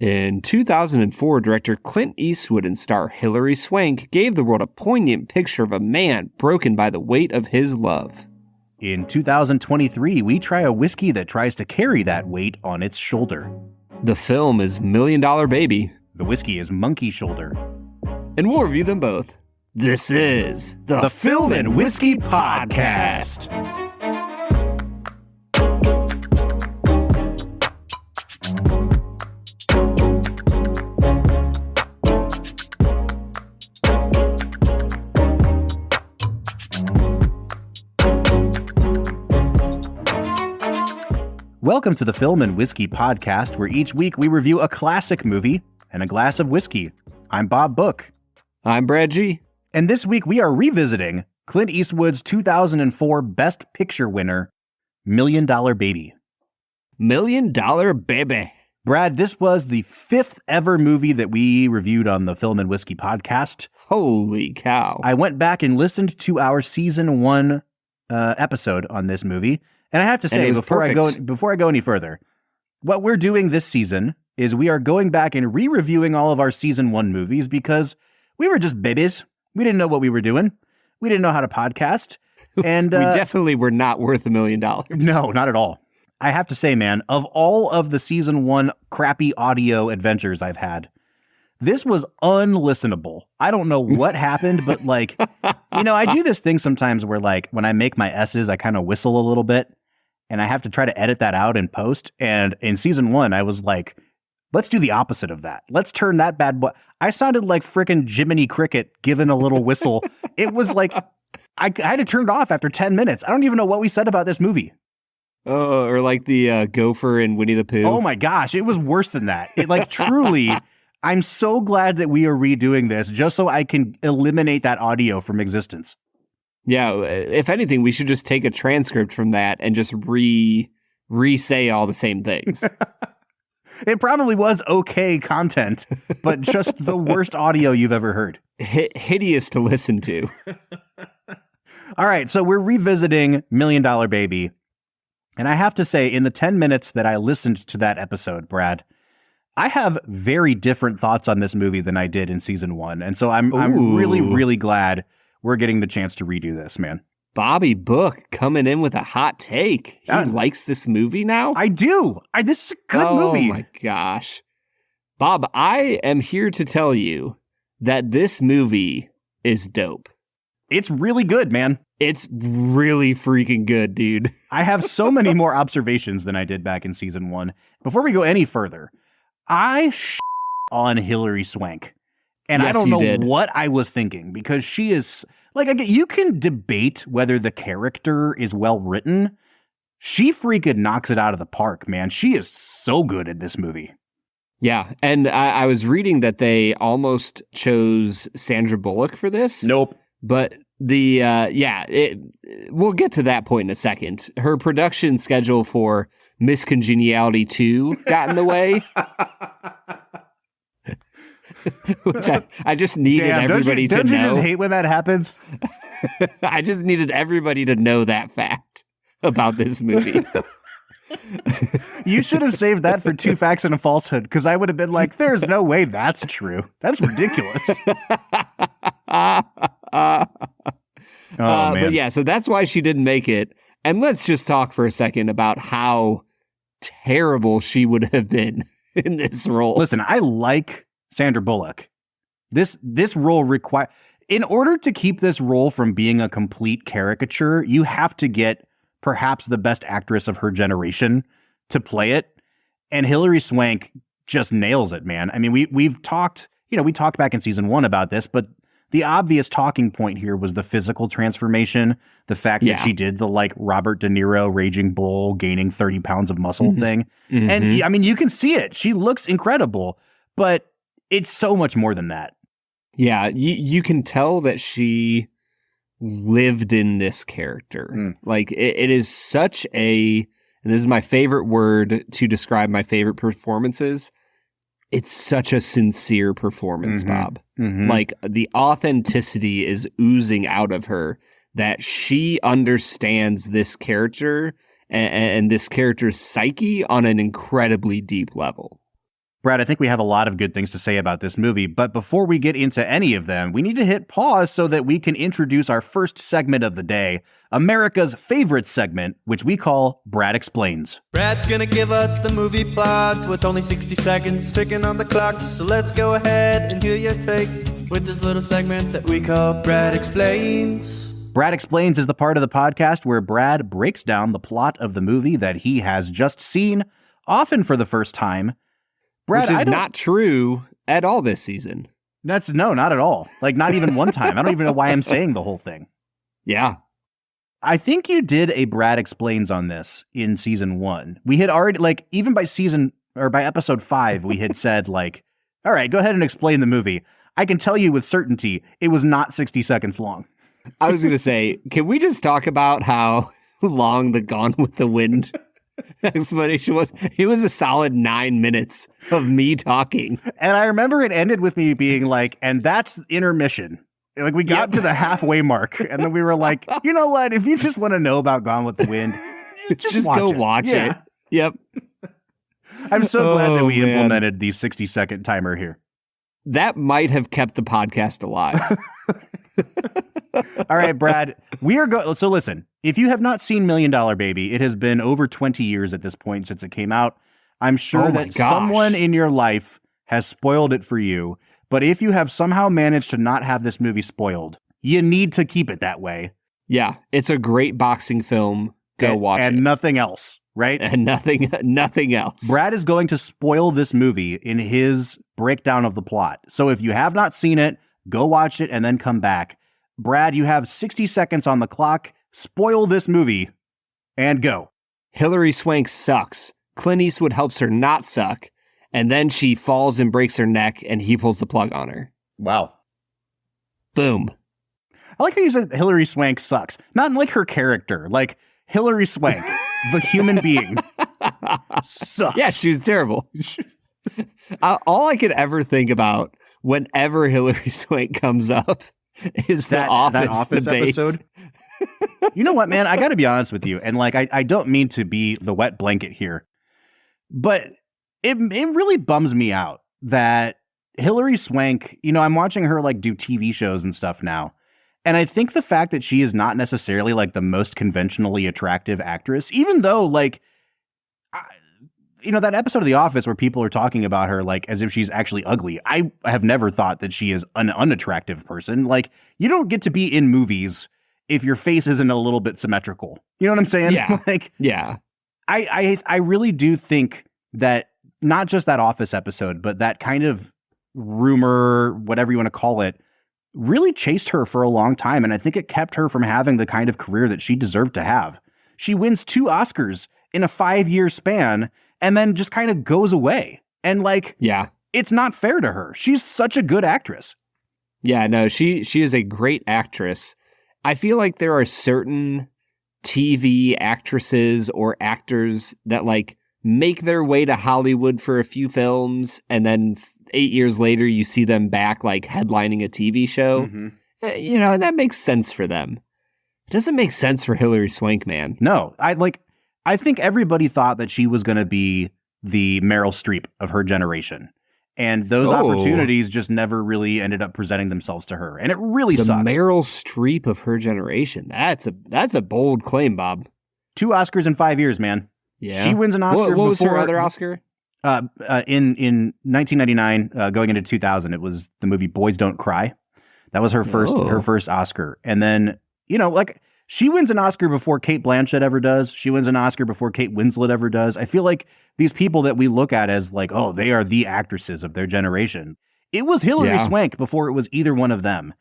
In 2004, director Clint Eastwood and star Hilary Swank gave the world a poignant picture of a man broken by the weight of his love. In 2023, we try a whiskey that tries to carry that weight on its shoulder. The film is $1 Million Baby. The whiskey is Monkey Shoulder. And we'll review them both. This is the Film and Whiskey Podcast. Welcome to the Film and Whiskey Podcast, where each week we review a classic movie and a glass of whiskey. I'm Bob Book. I'm Brad G. And this week we are revisiting Clint Eastwood's 2004 Best Picture winner, $1 Million Baby. $1 Million Baby. Brad, this was the fifth ever movie that we reviewed on the Film and Whiskey Podcast. Holy cow. I went back and listened to our season 1 episode on this movie. And I have to say, before I go any further, what we're doing this season is we are going back and re-reviewing all of our season 1 movies because we were just babies. We didn't know what we were doing. We didn't know how to podcast. And we definitely were not worth $1 million. No, not at all. I have to say, man, of all of the season 1 crappy audio adventures I've had, this was unlistenable. I don't know what happened, but I do this thing sometimes where when I make my S's, I kind of whistle a little bit. And I have to try to edit that out in post. And in season 1, I was like, let's do the opposite of that. Let's turn that bad boy. I sounded like frickin' Jiminy Cricket giving a little whistle. It was like, I had to turn it off after 10 minutes. I don't even know what we said about this movie. Oh, or like the gopher in Winnie the Pooh. Oh my gosh, it was worse than that. Truly, I'm so glad that we are redoing this just so I can eliminate that audio from existence. Yeah, if anything, we should just take a transcript from that and just re-say all the same things. It probably was okay content, but just the worst audio you've ever heard. Hideous to listen to. All right, so we're revisiting $1 Million Baby. And I have to say, in the 10 minutes that I listened to that episode, Brad, I have very different thoughts on this movie than I did in season 1. And so I'm really, really glad we're getting the chance to redo this, man. Bobby Book coming in with a hot take. He likes this movie now? I do. This is a good movie. Oh my gosh. Bob, I am here to tell you that this movie is dope. It's really good, man. It's really freaking good, dude. I have so many more observations than I did back in season 1. Before we go any further, I on Hilary Swank. And yes, I don't know what I was thinking, because she is, you can debate whether the character is well written. She freaking knocks it out of the park, man. She is so good at this movie. Yeah, and I was reading that they almost chose Sandra Bullock for this. Nope. But we'll get to that point in a second. Her production schedule for Miss Congeniality 2 got in the way. Which I just needed everybody to know. Don't you just hate when that happens? I just needed everybody to know that fact about this movie. You should have saved that for 2 facts and a falsehood, because I would have been like, there's no way that's true. That's ridiculous. Man. But yeah, so that's why she didn't make it. And let's just talk for a second about how terrible she would have been in this role. Listen, I like Sandra Bullock. This role in order to keep this role from being a complete caricature, you have to get perhaps the best actress of her generation to play it. And Hilary Swank just nails it, man. I mean, we talked back in season 1 about this, but the obvious talking point here was the physical transformation, the fact that she did the Robert De Niro Raging Bull gaining 30 pounds of muscle thing. Mm-hmm. And I mean, you can see it. She looks incredible, but it's so much more than that. Yeah, you can tell that she lived in this character. It is such and this is my favorite word to describe my favorite performances. It's such a sincere performance, Bob. Mm-hmm. The authenticity is oozing out of her, that she understands this character and this character's psyche on an incredibly deep level. Brad, I think we have a lot of good things to say about this movie, but before we get into any of them, we need to hit pause so that we can introduce our first segment of the day, America's favorite segment, which we call Brad Explains. Brad's gonna give us the movie plot with only 60 seconds ticking on the clock, so let's go ahead and hear your take with this little segment that we call Brad Explains. Brad Explains is the part of the podcast where Brad breaks down the plot of the movie that he has just seen, often for the first time. Brad, which is not true at all this season. No, not at all. Like, not even one time. I don't even know why I'm saying the whole thing. Yeah. I think you did a Brad Explains on this in season 1. We had already, like, even by episode 5, we had said, like, all right, go ahead and explain the movie. I can tell you with certainty, it was not 60 seconds long. I was going to say, can we just talk about how long the Gone with the Wind explanation was? It was a solid 9 minutes of me talking. And I remember it ended with me being like, and that's intermission. Like, we got to the halfway mark, and then we were like, you know what? If you just want to know about Gone with the Wind, just go watch it. Yep. I'm so glad that we implemented the 60-second timer here. That might have kept the podcast alive. All right, Brad, so listen, if you have not seen $1 Million Baby, it has been over 20 years at this point since it came out. I'm sure that someone in your life has spoiled it for you, but if you have somehow managed to not have this movie spoiled, you need to keep it that way. Yeah, it's a great boxing film. Go watch it. And nothing else, right? And nothing else. Brad is going to spoil this movie in his breakdown of the plot. So if you have not seen it, go watch it and then come back. Brad, you have 60 seconds on the clock. Spoil this movie and go. Hilary Swank sucks. Clint Eastwood helps her not suck. And then she falls and breaks her neck and he pulls the plug on her. Wow. Boom. I like how you said Hilary Swank sucks. Not like her character. Like Hilary Swank, the human being, sucks. Yeah, she was terrible. All I could ever think about whenever Hilary Swank comes up is that office episode. You know what, man? I got to be honest with you. And like, I don't mean to be the wet blanket here, but it really bums me out that Hilary Swank, you know, I'm watching her like do TV shows and stuff now. And I think the fact that she is not necessarily like the most conventionally attractive actress, even though like, you know, that episode of The Office where people are talking about her like as if she's actually ugly. I have never thought that she is an unattractive person. Like, you don't get to be in movies if your face isn't a little bit symmetrical. You know what I'm saying? Yeah. Like, yeah. I really do think that not just that Office episode, but that kind of rumor, whatever you want to call it, really chased her for a long time. And I think it kept her from having the kind of career that she deserved to have. She wins 2 Oscars in a 5-year span and then just kind of goes away. And like, yeah, it's not fair to her. She's such a good actress. Yeah, no, she is a great actress. I feel like there are certain TV actresses or actors that like make their way to Hollywood for a few films and then 8 years later you see them back like headlining a TV show. Mm-hmm. You know, and that makes sense for them. It doesn't make sense for Hilary Swank, man. No, I think everybody thought that she was going to be the Meryl Streep of her generation. And those opportunities just never really ended up presenting themselves to her. And it really sucks. The Meryl Streep of her generation. That's a bold claim, Bob. 2 Oscars in 5 years, man. Yeah. She wins an Oscar. What was her other Oscar? In 1999, going into 2000, it was the movie Boys Don't Cry. That was her first Oscar. And then, you know, like, she wins an Oscar before Cate Blanchett ever does. She wins an Oscar before Kate Winslet ever does. I feel like these people that we look at as like, oh, they are the actresses of their generation. It was Hilary Swank before it was either one of them.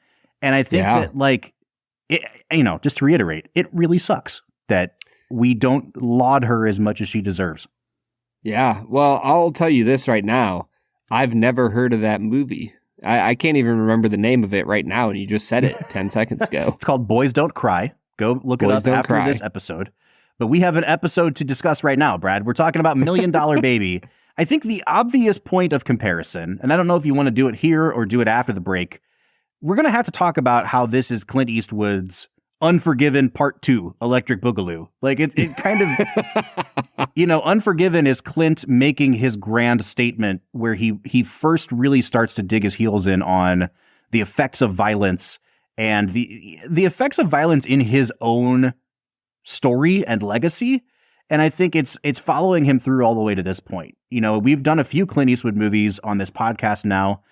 And I think that, like, it, you know, just to reiterate, it really sucks that we don't laud her as much as she deserves. Yeah. Well, I'll tell you this right now. I've never heard of that movie. I can't even remember the name of it right now. And you just said it 10 seconds ago. It's called Boys Don't Cry. Go look it up after this episode. But we have an episode to discuss right now, Brad. We're talking about $1 Million Baby. I think the obvious point of comparison, and I don't know if you want to do it here or do it after the break, we're going to have to talk about how this is Clint Eastwood's Unforgiven Part 2, Electric Boogaloo. Like it kind of, Unforgiven is Clint making his grand statement where he first really starts to dig his heels in on the effects of violence and the effects of violence in his own story and legacy. And I think it's following him through all the way to this point. We've done a few Clint Eastwood movies on this podcast now.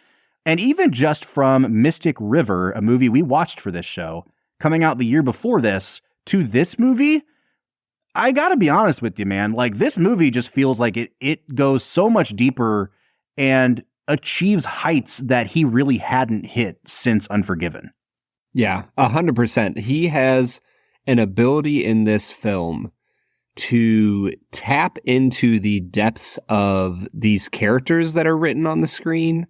And even just from Mystic River, a movie we watched for this show, coming out the year before this, to this movie, I gotta be honest with you, man. Like, this movie just feels like it goes so much deeper and achieves heights that he really hadn't hit since Unforgiven. Yeah, 100%. He has an ability in this film to tap into the depths of these characters that are written on the screen,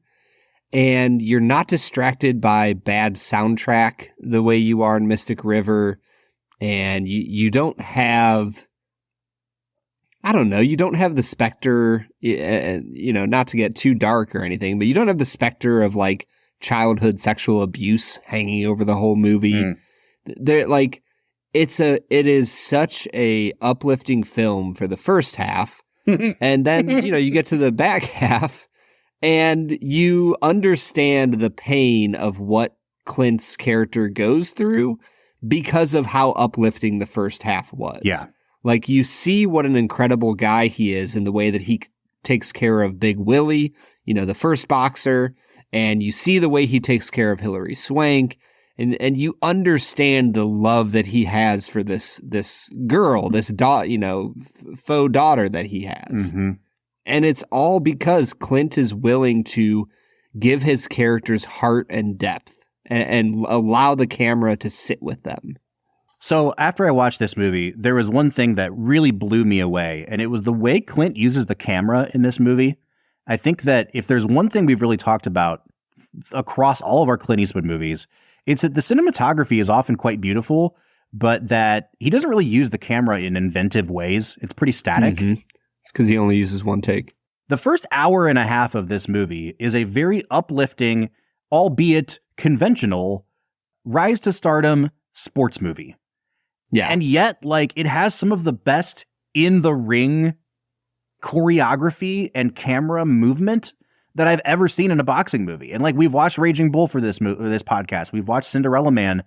and you're not distracted by bad soundtrack the way you are in Mystic River, and you don't have, you don't have the specter, not to get too dark or anything, but you don't have the specter of like childhood sexual abuse hanging over the whole movie. They're like, it is such a uplifting film for the first half. And then, you get to the back half and you understand the pain of what Clint's character goes through because of how uplifting the first half was. Yeah. Like, you see what an incredible guy he is in the way that he takes care of Big Willie, the first boxer, and you see the way he takes care of Hilary Swank. And you understand the love that he has for this girl, this faux daughter that he has. Mm-hmm. And it's all because Clint is willing to give his characters heart and depth and allow the camera to sit with them. So after I watched this movie, there was one thing that really blew me away, and it was the way Clint uses the camera in this movie. I think that if there's one thing we've really talked about across all of our Clint Eastwood movies, it's that the cinematography is often quite beautiful, but that he doesn't really use the camera in inventive ways. It's pretty static. Mm-hmm. It's because he only uses one take. The first hour and a half of this movie is a very uplifting, albeit conventional, rise to stardom sports movie. Yeah. And yet, like, it has some of the best in the ring choreography and camera movement that I've ever seen in a boxing movie. And like, we've watched Raging Bull for this podcast. We've watched Cinderella Man.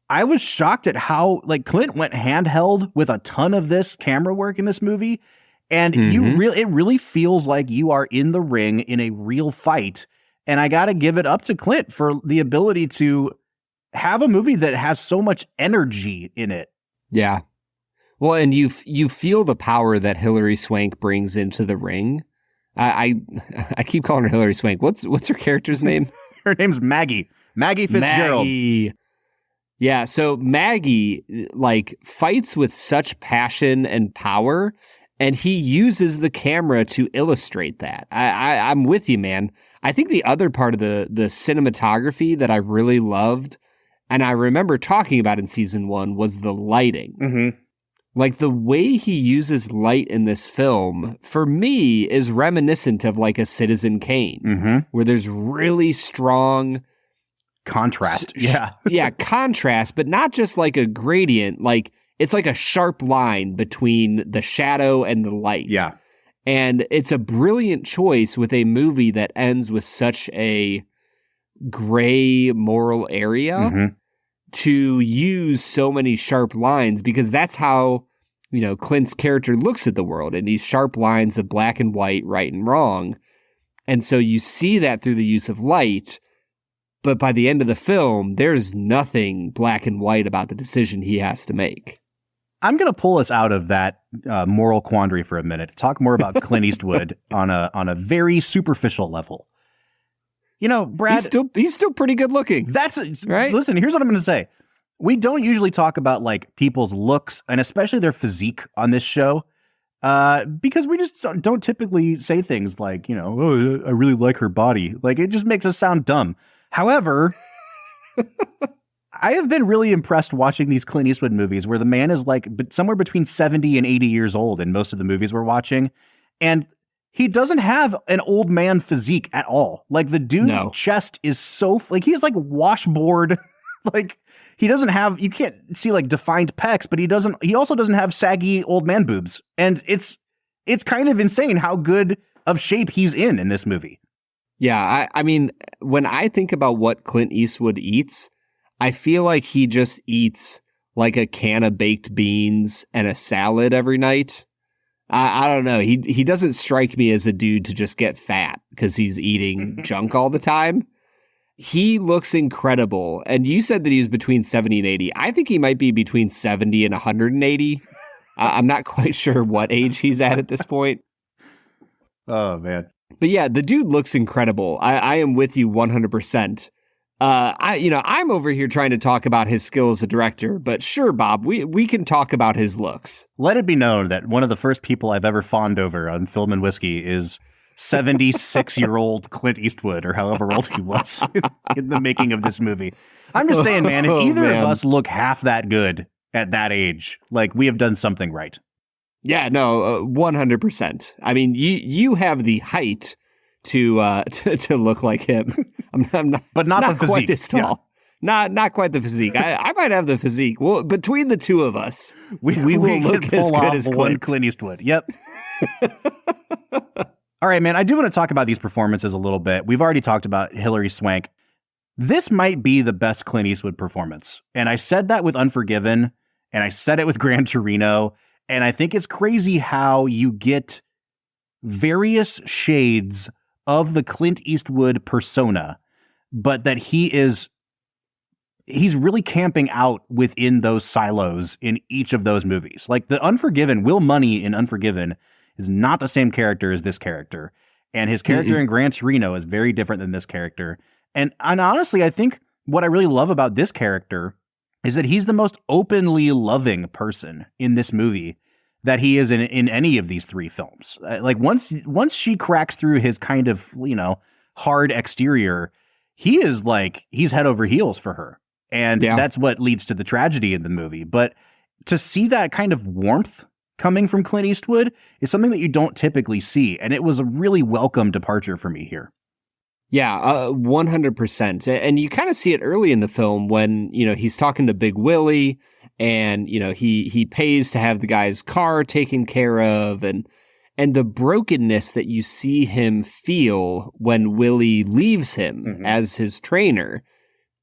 I was shocked at how like Clint went handheld with a ton of this camera work in this movie. And it really feels like you are in the ring in a real fight. And I got to give it up to Clint for the ability to have a movie that has so much energy in it. Yeah. Well, and you feel the power that Hilary Swank brings into the ring. I keep calling her Hilary Swank. What's her character's name? Her name's Maggie. Maggie Fitzgerald. Maggie. Yeah, so Maggie like fights with such passion and power, and he uses the camera to illustrate that. I'm with you, man. I think the other part of the cinematography that I really loved, and I remember talking about in season 1, was the lighting. Mm-hmm. Like, the way he uses light in this film, for me, is reminiscent of like a Citizen Kane, where there's really strong contrast. Yeah, contrast, but not just like a gradient. Like, it's like a sharp line between the shadow and the light. Yeah. And it's a brilliant choice with a movie that ends with such a gray moral area to use so many sharp lines, because that's how, Clint's character looks at the world, in these sharp lines of black and white, right and wrong. And so you see that through the use of light, but by the end of the film, there's nothing black and white about the decision he has to make. I'm going to pull us out of that moral quandary for a minute to talk more about Clint Eastwood on a very superficial level. Brad, he's still pretty good looking. That's right. Listen, here's what I'm going to say. We don't usually talk about like people's looks and especially their physique on this show, because we just don't typically say things like, oh, I really like her body. Like, it just makes us sound dumb. However, I have been really impressed watching these Clint Eastwood movies where the man is like somewhere between 70 and 80 years old in most of the movies we're watching. And he doesn't have an old man physique at all. Like, the dude's chest is so, like, he's like washboard. Like, he doesn't have, you can't see like defined pecs, but he also doesn't have saggy old man boobs. And it's kind of insane how good of shape he's in this movie. Yeah, I mean, when I think about what Clint Eastwood eats, I feel like he just eats like a can of baked beans and a salad every night. I don't know. He doesn't strike me as a dude to just get fat because he's eating junk all the time. He looks incredible. And you said that he was between 70 and 80. I think he might be between 70 and 180. I'm not quite sure what age he's at this point. Oh, man. But yeah, the dude looks incredible. I am with you 100%. I'm over here trying to talk about his skill as a director, but sure, Bob, we can talk about his looks. Let it be known that one of the first people I've ever fawned over on Film and Whiskey is 76-year-old Clint Eastwood, or however old he was in the making of this movie. I'm just saying, man, if either of us look half that good at that age, like, we have done something right. Yeah, no, 100%. I mean, you have the height to look like him. I'm not, but not the physique. Quite as tall. Yeah. Not quite the physique. I might have the physique. Well, between the two of us, we will look as good as Clint Eastwood. Yep. All right, man. I do want to talk about these performances a little bit. We've already talked about Hilary Swank. This might be the best Clint Eastwood performance, and I said that with Unforgiven, and I said it with Gran Torino, and I think it's crazy how you get various shades of the Clint Eastwood persona, but that he's really camping out within those silos in each of those movies. Like the Unforgiven, Will Money in Unforgiven is not the same character as this character. And his character in Gran Torino is very different than this character. And honestly, I think what I really love about this character is that he's the most openly loving person in this movie that he is in any of these three films. Like once she cracks through his kind of, hard exterior, he is like, he's head over heels for her. And that's what leads to the tragedy in the movie. But to see that kind of warmth coming from Clint Eastwood is something that you don't typically see. And it was a really welcome departure for me here. Yeah, 100%. And you kind of see it early in the film when, he's talking to Big Willie, and, he pays to have the guy's car taken care of, and the brokenness that you see him feel when Willie leaves him as his trainer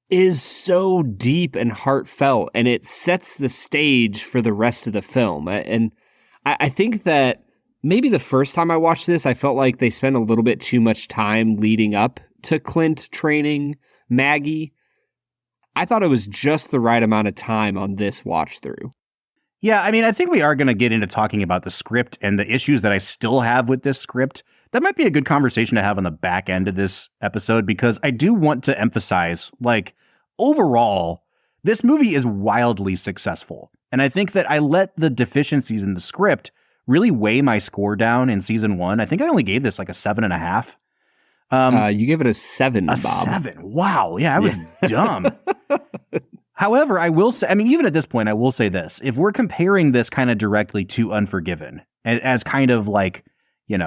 is so deep and heartfelt, and it sets the stage for the rest of the film. And I think that maybe the first time I watched this, I felt like they spent a little bit too much time leading up to Clint training Maggie. I thought it was just the right amount of time on this watch through. Yeah, I mean, I think we are going to get into talking about the script and the issues that I still have with this script. That might be a good conversation to have on the back end of this episode, because I do want to emphasize, overall, this movie is wildly successful. And I think that I let the deficiencies in the script really weigh my score down in season 1. I think I only gave this like a 7.5. You gave it a 7, Bob. 7. Wow. Yeah, I was dumb. However, I will say, even at this point, I will say this. If we're comparing this kind of directly to Unforgiven as kind of like,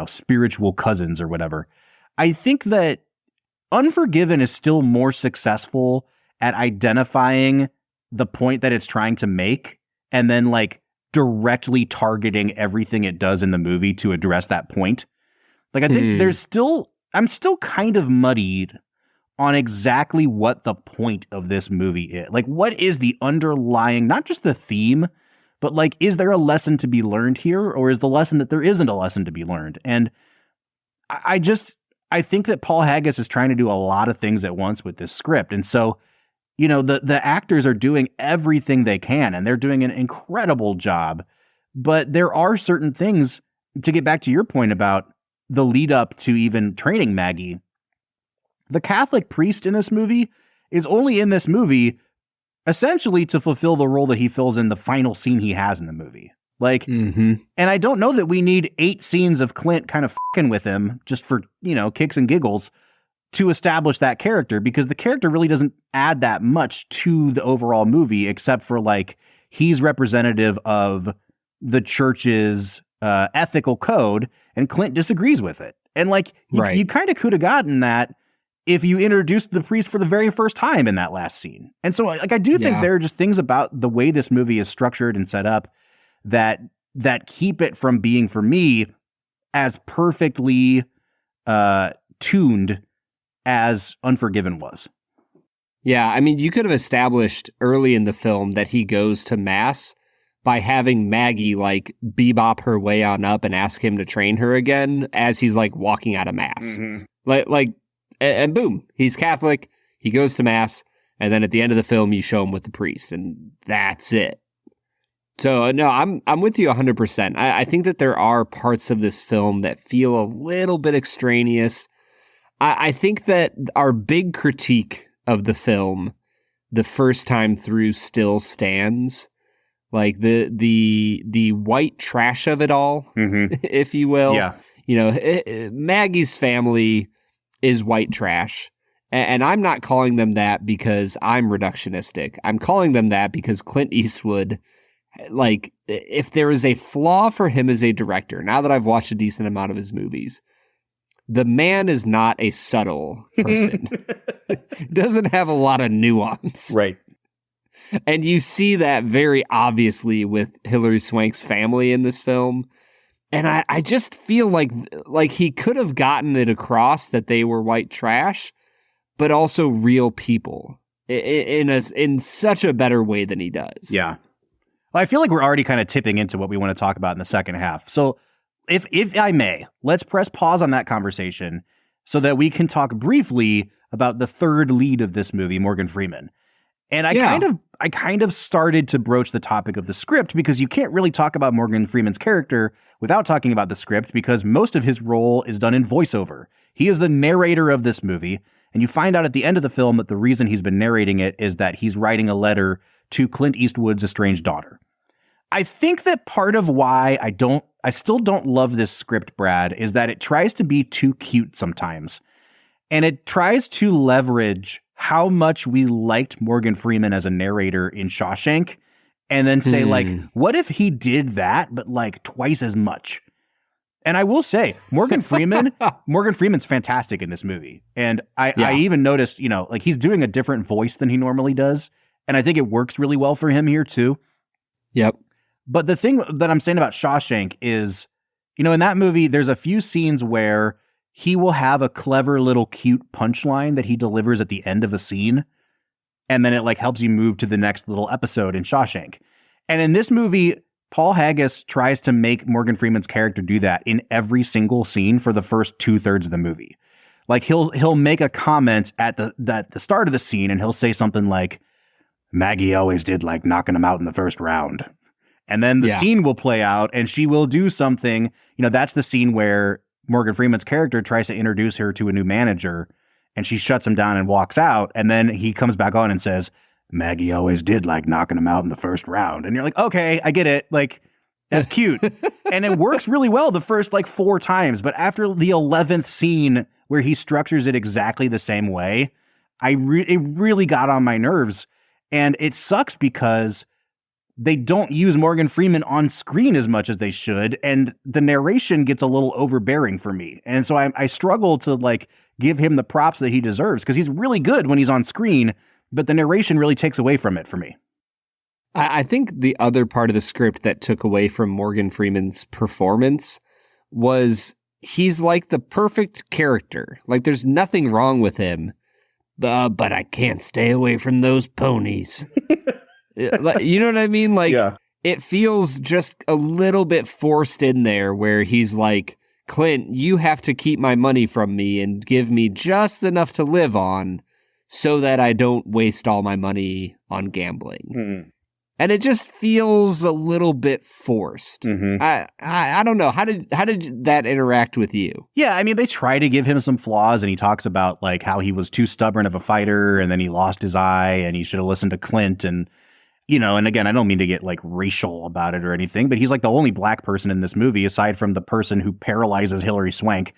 spiritual cousins or whatever, I think that Unforgiven is still more successful at identifying the point that it's trying to make and then directly targeting everything it does in the movie to address that point. I think I'm still kind of muddied on exactly what the point of this movie is. What is the underlying, not just the theme, but is there a lesson to be learned here, or is the lesson that there isn't a lesson to be learned? And I think that Paul Haggis is trying to do a lot of things at once with this script. And so, the actors are doing everything they can, and they're doing an incredible job. But there are certain things, to get back to your point about the lead up to even training Maggie. The Catholic priest in this movie is only in this movie essentially to fulfill the role that he fills in the final scene he has in the movie. And I don't know that we need 8 scenes of Clint kind of fucking with him just for, kicks and giggles to establish that character, because the character really doesn't add that much to the overall movie, except for he's representative of the church's ethical code, and Clint disagrees with it. And you kind of could have gotten that if you introduced the priest for the very first time in that last scene. And so like, I do think there are just things about the way this movie is structured and set up that keep it from being, for me, as perfectly tuned as Unforgiven was. Yeah, I mean, you could have established early in the film that he goes to mass by having Maggie like bebop her way on up and ask him to train her again as he's like walking out of mass. Mm-hmm. And boom, he's Catholic, he goes to mass, and then at the end of the film you show him with the priest, and that's it. So no, I'm with you 100%. I think that there are parts of this film that feel a little bit extraneous. I think that our big critique of the film the first time through still stands. Like the white trash of it all, if you will. Yeah. You know, Maggie's family is white trash. And I'm not calling them that because I'm reductionistic. I'm calling them that because Clint Eastwood, like, if there is a flaw for him as a director, now that I've watched a decent amount of his movies, the man is not a subtle person. Doesn't have a lot of nuance. Right. And you see that very obviously with Hilary Swank's family in this film. And I just feel like he could have gotten it across that they were white trash, but also real people in such a better way than he does. Yeah. Well, I feel like we're already kind of tipping into what we want to talk about in the second half. So if I may, let's press pause on that conversation so that we can talk briefly about the third lead of this movie, Morgan Freeman. And I kind of started to broach the topic of the script because you can't really talk about Morgan Freeman's character without talking about the script because most of his role is done in voiceover. He is the narrator of this movie, and you find out at the end of the film that the reason he's been narrating it is that he's writing a letter to Clint Eastwood's estranged daughter. I think that part of why I still don't love this script, Brad, is that it tries to be too cute sometimes. And it tries to leverage how much we liked Morgan Freeman as a narrator in Shawshank and then say, like, what if he did that, but like twice as much? And I will say, Morgan Freeman's fantastic in this movie. And I even noticed, you know, like he's doing a different voice than he normally does. And I think it works really well for him here too. Yep. But the thing that I'm saying about Shawshank is, you know, in that movie, there's a few scenes where he will have a clever little cute punchline that he delivers at the end of a scene. And then it like helps you move to the next little episode in Shawshank. And in this movie, Paul Haggis tries to make Morgan Freeman's character do that in every single scene for the first 2/3 of the movie. Like he'll make a comment at the start of the scene and he'll say something like, Maggie always did like knocking him out in the first round. And then the scene will play out and she will do something. You know, that's the scene where Morgan Freeman's character tries to introduce her to a new manager and she shuts him down and walks out. And then he comes back on and says, Maggie always did like knocking him out in the first round. And you're like, okay, I get it. Like, that's cute. And it works really well the first like 4 times. But after the 11th scene where he structures it exactly the same way, it really got on my nerves. And it sucks because they don't use Morgan Freeman on screen as much as they should. And the narration gets a little overbearing for me. And so I struggle to like give him the props that he deserves because he's really good when he's on screen, but the narration really takes away from it for me. I think the other part of the script that took away from Morgan Freeman's performance was he's like the perfect character. Like there's nothing wrong with him, but I can't stay away from those ponies. You know what I mean? Like, It feels just a little bit forced in there where he's like, Clint, you have to keep my money from me and give me just enough to live on so that I don't waste all my money on gambling. And it just feels a little bit forced. I don't know. How did that interact with you? Yeah, I mean, they try to give him some flaws, and he talks about like how he was too stubborn of a fighter, and then he lost his eye, and he should have listened to Clint. And you know, and again, I don't mean to get like racial about it or anything, but he's like the only black person in this movie aside from the person who paralyzes Hilary Swank,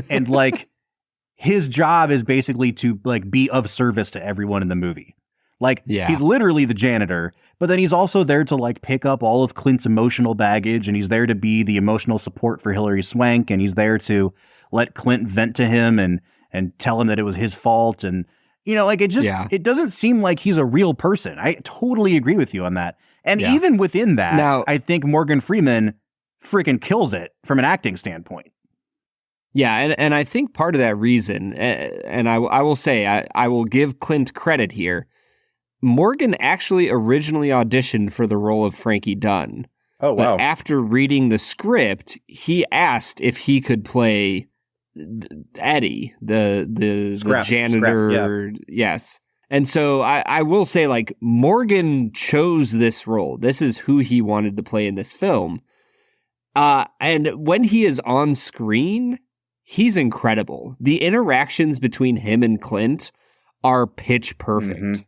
and like his job is basically to like be of service to everyone in the movie. Like, he's literally the janitor, but then he's also there to like pick up all of Clint's emotional baggage, and he's there to be the emotional support for Hilary Swank, and he's there to let Clint vent to him and and tell him that it was his fault. And, you know, like, it doesn't seem like he's a real person. I totally agree with you on that. And even within that, now, I think Morgan Freeman freaking kills it from an acting standpoint. Yeah, and I think part of that reason, and I will say, I will give Clint credit here, Morgan actually originally auditioned for the role of Frankie Dunn. Oh, wow. But after reading the script, he asked if he could play Eddie, the janitor. Yes. And so I will say, like, Morgan chose this role. This is who he wanted to play in this film. And when he is on screen, he's incredible. The interactions between him and Clint are pitch perfect. Mm-hmm.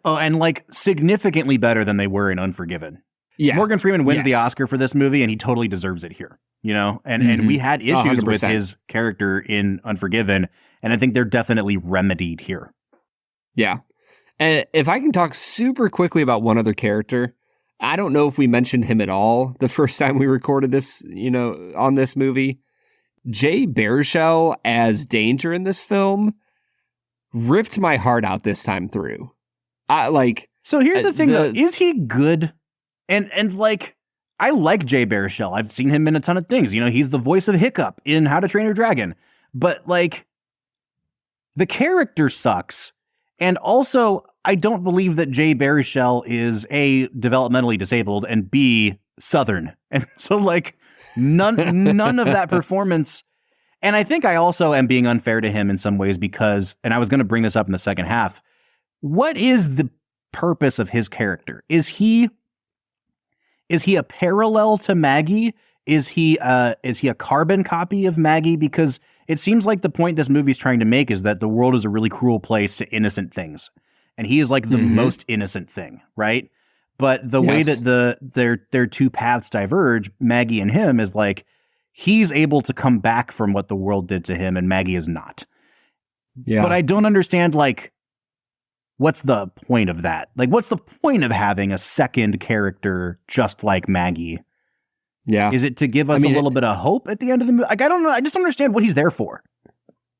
Oh, and like significantly better than they were in Unforgiven. Yeah. Morgan Freeman wins the Oscar for this movie, and he totally deserves it here. You know, and we had issues 100%. With his character in Unforgiven, and I think they're definitely remedied here. Yeah. And if I can talk super quickly about one other character, I don't know if we mentioned him at all the first time we recorded this, you know, on this movie. Jay Baruchel as Danger in this film ripped my heart out this time through. So here's the thing, though. Is he good? And like, I like Jay Baruchel. I've seen him in a ton of things. You know, he's the voice of Hiccup in How to Train Your Dragon. But like, the character sucks. And also, I don't believe that Jay Baruchel is A, developmentally disabled, and B, Southern. And so like, none of that performance. And I think I also am being unfair to him in some ways because, and I was going to bring this up in the second half, what is the purpose of his character? Is he a parallel to Maggie? Is he a carbon copy of Maggie? Because it seems like the point this movie's trying to make is that the world is a really cruel place to innocent things. And he is like the most innocent thing, right? But the way that their two paths diverge, Maggie and him, is like he's able to come back from what the world did to him and Maggie is not. Yeah. But I don't understand, like, what's the point of that? Like, what's the point of having a second character just like Maggie? Yeah. Is it to give us a little bit of hope at the end of the movie? Like, I don't know. I just don't understand what he's there for.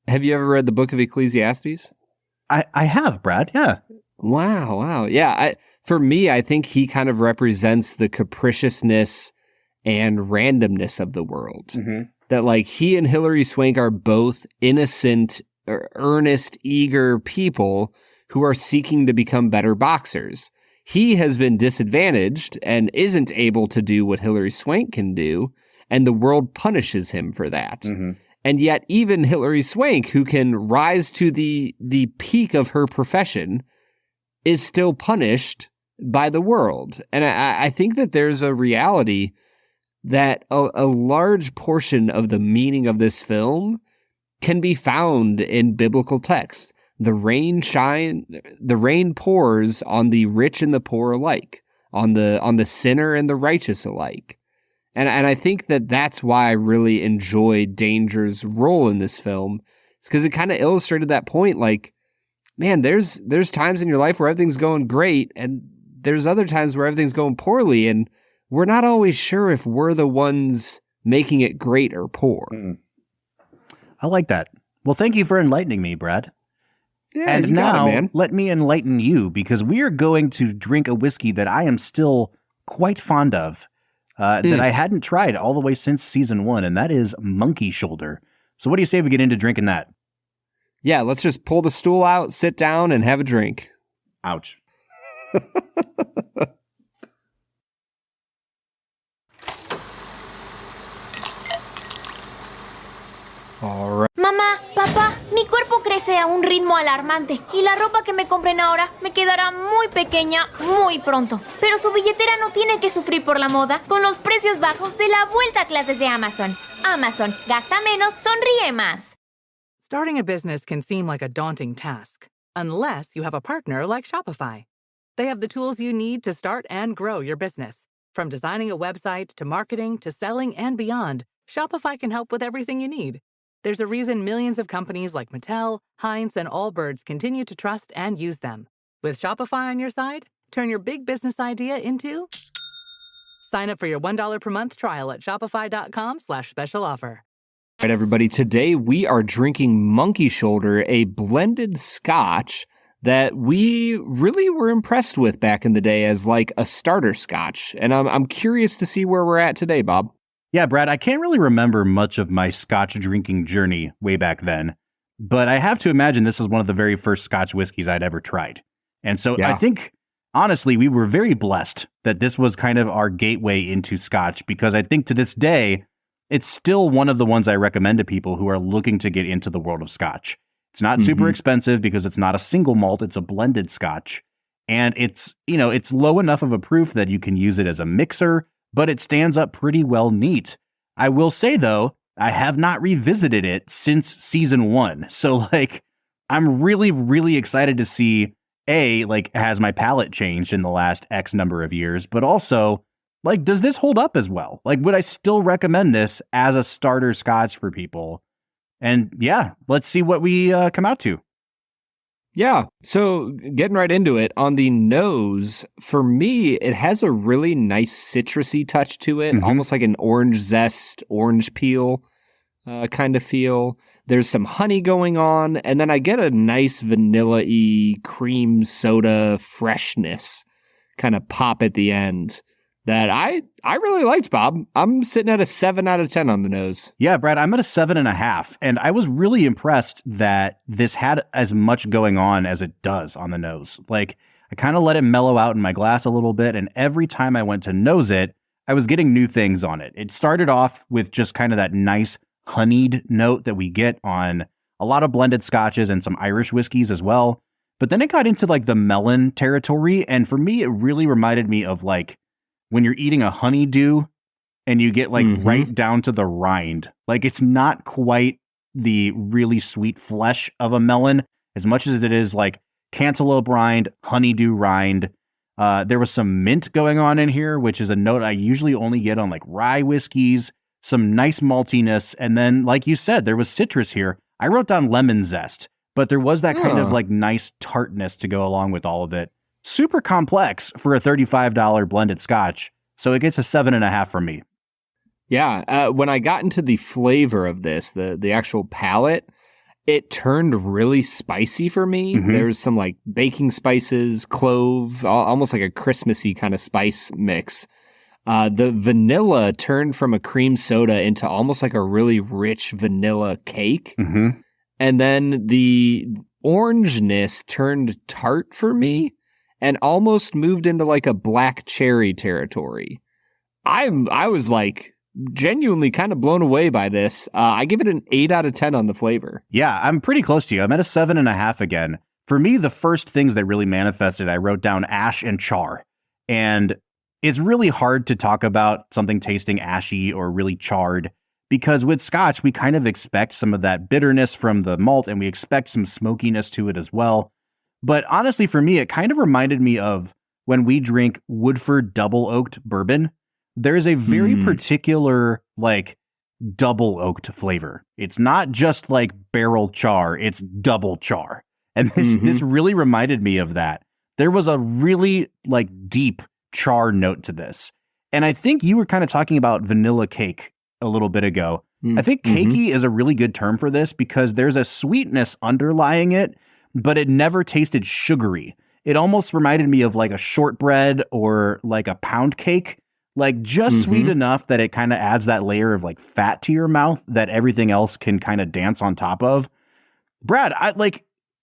Have you ever read the book of Ecclesiastes? I have, Brad. Yeah. Wow. Yeah. For me, I think he kind of represents the capriciousness and randomness of the world. Mm-hmm. That like he and Hilary Swank are both innocent, earnest, eager people who are seeking to become better boxers. He has been disadvantaged and isn't able to do what Hilary Swank can do, and the world punishes him for that. Mm-hmm. And yet even Hilary Swank, who can rise to the peak of her profession, is still punished by the world. And I think that there's a reality that a large portion of the meaning of this film can be found in biblical texts. The rain pours on the rich and the poor alike, on the sinner and the righteous alike. And I think that that's why I really enjoyed Danger's role in this film. It's because it kind of illustrated that point. Like, man, there's times in your life where everything's going great, and there's other times where everything's going poorly, and we're not always sure if we're the ones making it great or poor. I like that. Well, thank you for enlightening me, Brad. Yeah, and now let me enlighten you, because we are going to drink a whiskey that I am still quite fond of, that I hadn't tried all the way since season 1, and that is Monkey Shoulder. So what do you say we get into drinking that? Yeah, let's just pull the stool out, sit down, and have a drink. Ouch. All right. Mamá, papá, mi cuerpo crece a un ritmo alarmante y la ropa que me compren ahora me quedará muy pequeña muy pronto. Pero su billetera no tiene que sufrir por la moda con los precios bajos de la vuelta a clases de Amazon. Amazon, gasta menos, sonríe más. Starting a business can seem like a daunting task, unless you have a partner like Shopify. They have the tools you need to start and grow your business. From designing a website to marketing to selling and beyond, Shopify can help with everything you need. There's a reason millions of companies like Mattel, Heinz, and Allbirds continue to trust and use them. With Shopify on your side, turn your big business idea into... Sign up for your $1 per month trial at shopify.com/special offer. All right, everybody. Today we are drinking Monkey Shoulder, a blended Scotch that we really were impressed with back in the day as like a starter Scotch. And I'm curious to see where we're at today, Bob. Yeah, Brad, I can't really remember much of my Scotch drinking journey way back then, but I have to imagine this is one of the very first Scotch whiskeys I'd ever tried. And so I think, honestly, we were very blessed that this was kind of our gateway into Scotch, because I think to this day, it's still one of the ones I recommend to people who are looking to get into the world of Scotch. It's not super expensive because it's not a single malt, it's a blended Scotch. And it's, you know, it's low enough of a proof that you can use it as a mixer, but it stands up pretty well neat. I will say, though, I have not revisited it since season 1. So, like, I'm really, really excited to see, has my palate changed in the last X number of years, but also, like, does this hold up as well? Like, would I still recommend this as a starter Scotch for people? And yeah, let's see what we come out to. Yeah. So getting right into it, on the nose, for me, it has a really nice citrusy touch to it, almost like an orange zest, orange peel kind of feel. There's some honey going on, and then I get a nice vanilla-y cream soda freshness kind of pop at the end that I really liked, Bob. I'm sitting at a 7 out of 10 on the nose. Yeah, Brad, I'm at a 7.5. And I was really impressed that this had as much going on as it does on the nose. Like, I kind of let it mellow out in my glass a little bit. And every time I went to nose it, I was getting new things on it. It started off with just kind of that nice honeyed note that we get on a lot of blended Scotches and some Irish whiskeys as well. But then it got into like the melon territory. And for me, it really reminded me of like, when you're eating a honeydew and you get like right down to the rind, like it's not quite the really sweet flesh of a melon as much as it is like cantaloupe rind, honeydew rind. There was some mint going on in here, which is a note I usually only get on like rye whiskeys, some nice maltiness. And then, like you said, there was citrus here. I wrote down lemon zest, but there was that kind of like nice tartness to go along with all of it. Super complex for a $35 blended Scotch, so it gets a 7.5 from me. Yeah, when I got into the flavor of this, the actual palate, it turned really spicy for me. There's some like baking spices, clove, almost like a Christmassy kind of spice mix. The vanilla turned from a cream soda into almost like a really rich vanilla cake. And then the orangeness turned tart for me, and almost moved into like a black cherry territory. I was like genuinely kind of blown away by this. I give it an 8 out of 10 on the flavor. Yeah, I'm pretty close to you. I'm at a 7.5 again. For me, the first things that really manifested, I wrote down ash and char. And it's really hard to talk about something tasting ashy or really charred, because with Scotch, we kind of expect some of that bitterness from the malt, and we expect some smokiness to it as well. But honestly, for me, it kind of reminded me of when we drink Woodford double oaked bourbon. There's a very particular, like, double oaked flavor. It's not just like barrel char, it's double char. And this really reminded me of that. There was a really like deep char note to this. And I think you were kind of talking about vanilla cake a little bit ago. I think cakey is a really good term for this, because there's a sweetness underlying it, but it never tasted sugary. It almost reminded me of like a shortbread or like a pound cake, like just sweet enough that it kind of adds that layer of like fat to your mouth that everything else can kind of dance on top of. Brad,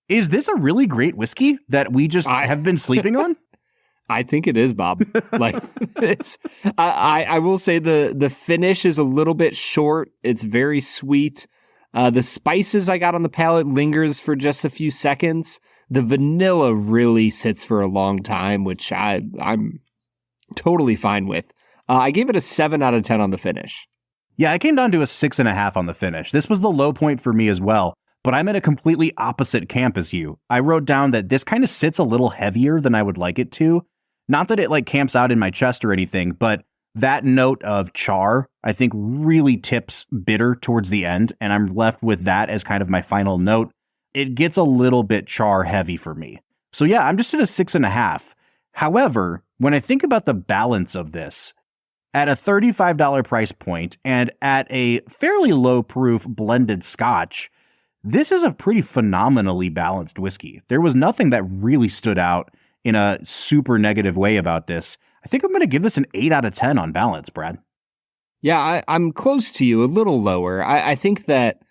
is this a really great whiskey that we just have been sleeping on? I think it is, Bob. Like, it's. I will say the finish is a little bit short. It's very sweet. The spices I got on the palate lingers for just a few seconds. The vanilla really sits for a long time, which I'm totally fine with. I gave it a 7 out of 10 on the finish. Yeah, I came down to a 6.5 on the finish. This was the low point for me as well, but I'm in a completely opposite camp as you. I wrote down that this kind of sits a little heavier than I would like it to. Not that it like camps out in my chest or anything, but that note of char, I think, really tips bitter towards the end, and I'm left with that as kind of my final note. It gets a little bit char heavy for me. So yeah, I'm just at a 6.5. However, when I think about the balance of this, At a $35 price point and at a fairly low proof blended Scotch, this is a pretty phenomenally balanced whiskey. There was nothing that really stood out in a super negative way about this. I think I'm going to give this an 8 out of 10 on balance, Brad. Yeah, I'm close to you, a little lower. I think that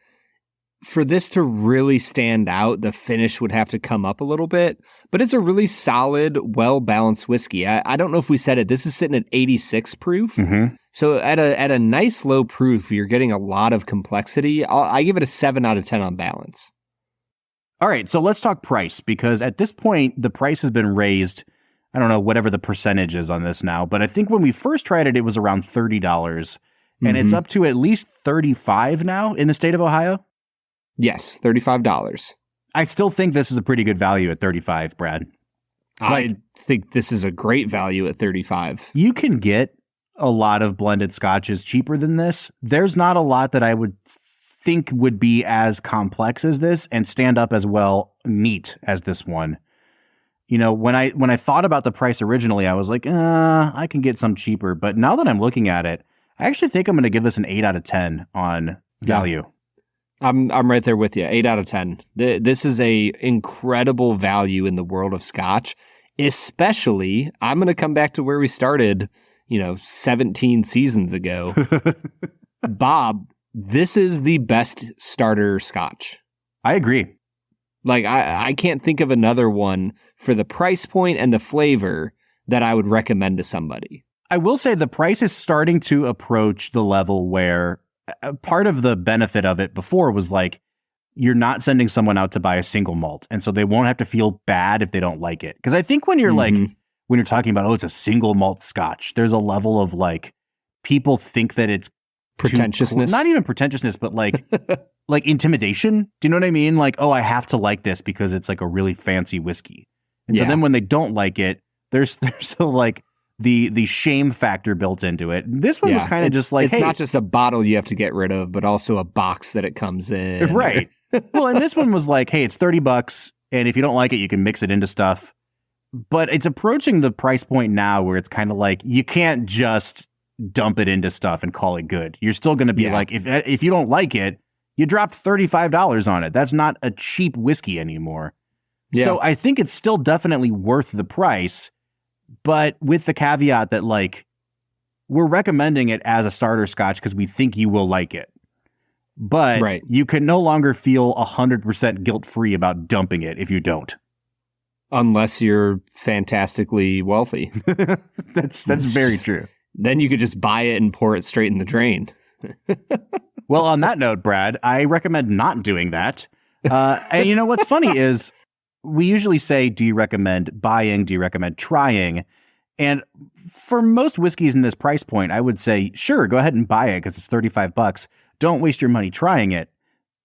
for this to really stand out, the finish would have to come up a little bit, but it's a really solid, well-balanced whiskey. I don't know if we said it. This is sitting at 86 proof. Mm-hmm. So at a nice low proof, you're getting a lot of complexity. I give it a 7 out of 10 on balance. All right, so let's talk price, because at this point, the price has been raised. I don't know, whatever the percentage is on this now, but I think when we first tried it, it was around $30, and it's up to at least $35 now in the state of Ohio. Yes, $35. I still think this is a pretty good value at $35, Brad. I think this is a great value at $35. You can get a lot of blended scotches cheaper than this. There's not a lot that I would think would be as complex as this and stand up as well neat as this one. You know, when I thought about the price originally, I was like, I can get some cheaper. But now that I'm looking at it, I actually think I'm going to give this an 8 out of 10 on value. Yeah. I'm right there with you. 8 out of 10. This is a incredible value in the world of Scotch, especially, I'm going to come back to where we started, 17 seasons ago. Bob, this is the best starter Scotch. I agree. Like, I can't think of another one for the price point and the flavor that I would recommend to somebody. I will say the price is starting to approach the level where part of the benefit of it before was like, you're not sending someone out to buy a single malt. And so they won't have to feel bad if they don't like it. Because I think when you're when you're talking about, it's a single malt Scotch, there's a level of like, people think that it's pretentiousness. Not even pretentiousness, but like, like intimidation. Do you know what I mean? Like, oh, I have to like this because it's like a really fancy whiskey. And so then when they don't like it, there's still like, the shame factor built into it. This one was kind of just like, it's not just a bottle you have to get rid of, but also a box that it comes in. Right. Well, and this one was like, hey, it's $30, and if you don't like it, you can mix it into stuff. But it's approaching the price point now where it's kind of like, you can't just dump it into stuff and call it good. You're still going to be like, if you don't like it, you dropped $35 on it. That's not a cheap whiskey anymore. Yeah. So I think it's still definitely worth the price, but with the caveat that like, we're recommending it as a starter Scotch because we think you will like it. But you can no longer feel 100% guilt-free about dumping it if you don't. Unless you're fantastically wealthy. That's very true. Then you could just buy it and pour it straight in the drain. Well, on that note, Brad, I recommend not doing that. And you know what's funny is we usually say, do you recommend buying? Do you recommend trying? And for most whiskeys in this price point, I would say, sure, go ahead and buy it because it's $35. Don't waste your money trying it.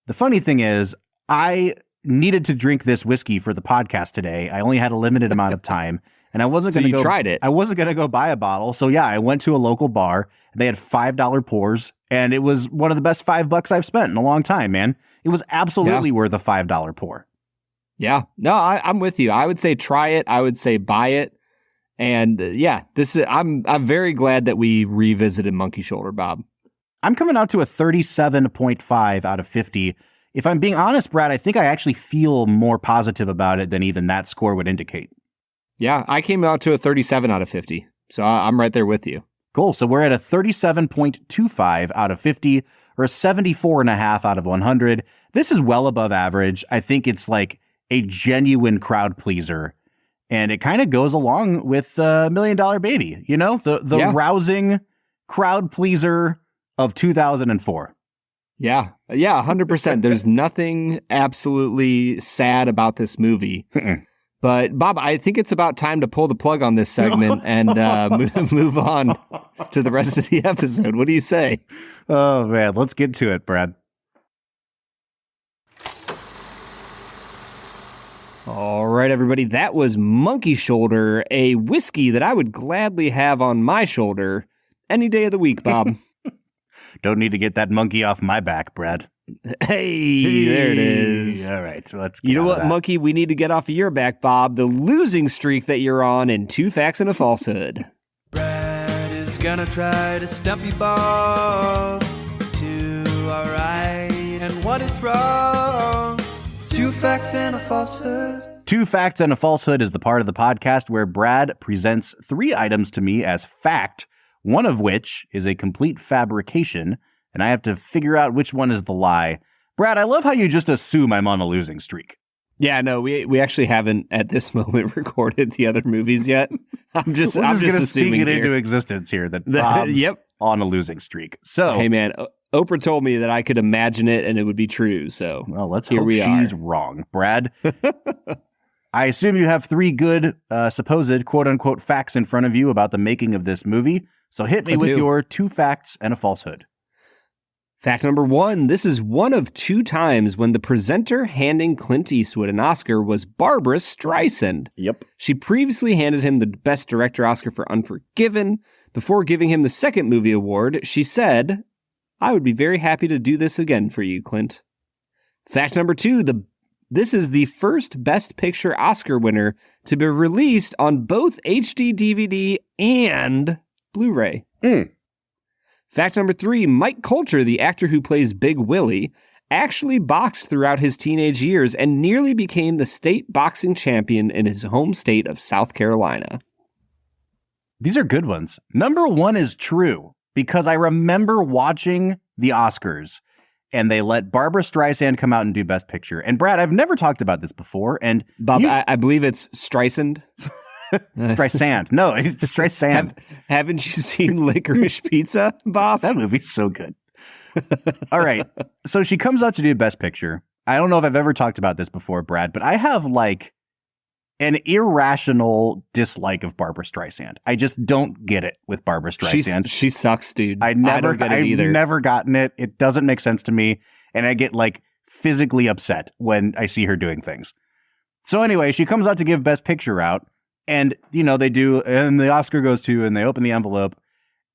The funny thing is, I needed to drink this whiskey for the podcast today. I only had a limited amount of time, and I wasn't going to go. Tried it. I wasn't going to go buy a bottle. So yeah, I went to a local bar. They had $5 pours, and it was one of the best $5 I've spent in a long time, man. It was absolutely worth a $5 pour. Yeah, no, I'm with you. I would say try it. I would say buy it. And this is. I'm very glad that we revisited Monkey Shoulder, Bob. I'm coming out to a 37.5 out of 50. If I'm being honest, Brad, I think I actually feel more positive about it than even that score would indicate. Yeah, I came out to a 37 out of 50. So I'm right there with you. Cool. So we're at a 37.25 out of 50 or a 74.5 out of 100. This is well above average. I think it's like a genuine crowd pleaser. And it kind of goes along with $1 Million Baby, you know, the rousing crowd pleaser of 2004. Yeah, 100%. There's nothing absolutely sad about this movie. But Bob, I think it's about time to pull the plug on this segment and move on to the rest of the episode. What do you say? Oh, man, let's get to it, Brad. All right, everybody. That was Monkey Shoulder, a whiskey that I would gladly have on my shoulder any day of the week, Bob. Don't need to get that monkey off my back, Brad. Hey, there it is. All right, so let's get You know what, monkey, we need to get off of your back, Bob. The losing streak that you're on in 2 Facts and a Falsehood. Brad is gonna try to stump you both to alright and what is wrong. 2 facts and a falsehood. 2 Facts and a Falsehood is the part of the podcast where Brad presents 3 items to me as fact, one of which is a complete fabrication, and I have to figure out which one is the lie. Brad, I love how you just assume I'm on a losing streak. Yeah, no, we actually haven't at this moment recorded the other movies yet. I'm just going to speak assuming it here into existence here that Bob's yep. on a losing streak. So, hey man, Oprah told me that I could imagine it and it would be true. So, well, let's hope she's wrong. Brad, I assume you have 3 good, supposed quote unquote facts in front of you about the making of this movie. So hit me with your 2 facts and a falsehood. Fact number 1, this is one of 2 times when the presenter handing Clint Eastwood an Oscar was Barbra Streisand. Yep. She previously handed him the Best Director Oscar for Unforgiven. Before giving him the second movie award, she said, "I would be very happy to do this again for you, Clint." Fact number 2, this is the first Best Picture Oscar winner to be released on both HD DVD and Blu-ray. Fact number 3, Mike Coulter, the actor who plays Big Willie, actually boxed throughout his teenage years and nearly became the state boxing champion in his home state of South Carolina. These are good ones. Number 1 is true because I remember watching the Oscars and they let Barbra Streisand come out and do Best Picture. And Brad, I've never talked about this before. And Bob, I believe it's Streisand. Streisand. No, it's Streisand. Haven't you seen Licorice Pizza, Bob? That movie's so good. All right. So she comes out to do Best Picture. I don't know if I've ever talked about this before, Brad, but I have like an irrational dislike of Barbra Streisand. I just don't get it with Barbra Streisand. She sucks, dude. I've never gotten it. It doesn't make sense to me. And I get like physically upset when I see her doing things. So anyway, she comes out to give Best Picture out. And, you know, they do, and the Oscar goes to, and they open the envelope.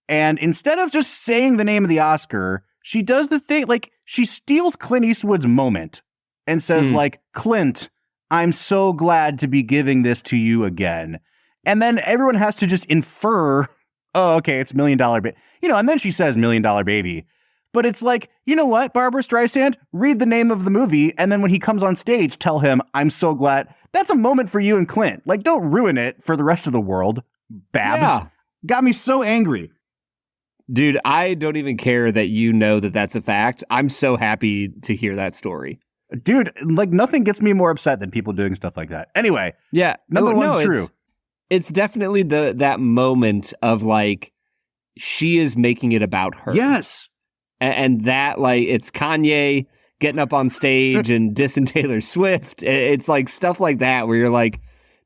And instead of just saying the name of the Oscar, she does the thing, like, she steals Clint Eastwood's moment and says, like, Clint, I'm so glad to be giving this to you again. And then everyone has to just infer, oh, okay, it's $1 Million Baby. You know, and then she says $1 Million Baby. But it's like, you know what, Barbra Streisand, read the name of the movie, and then when he comes on stage, tell him, I'm so glad. That's a moment for you and Clint. Like, don't ruin it for the rest of the world. Babs. Yeah. Got me so angry. Dude, I don't even care that you know that that's a fact. I'm so happy to hear that story. Dude, like, nothing gets me more upset than people doing stuff like that. Anyway. Yeah. Number one's true. It's definitely that moment of, like, she is making it about her. Yes. And that, like, it's Kanye getting up on stage and dissing Taylor Swift. It's like stuff like that where you're like,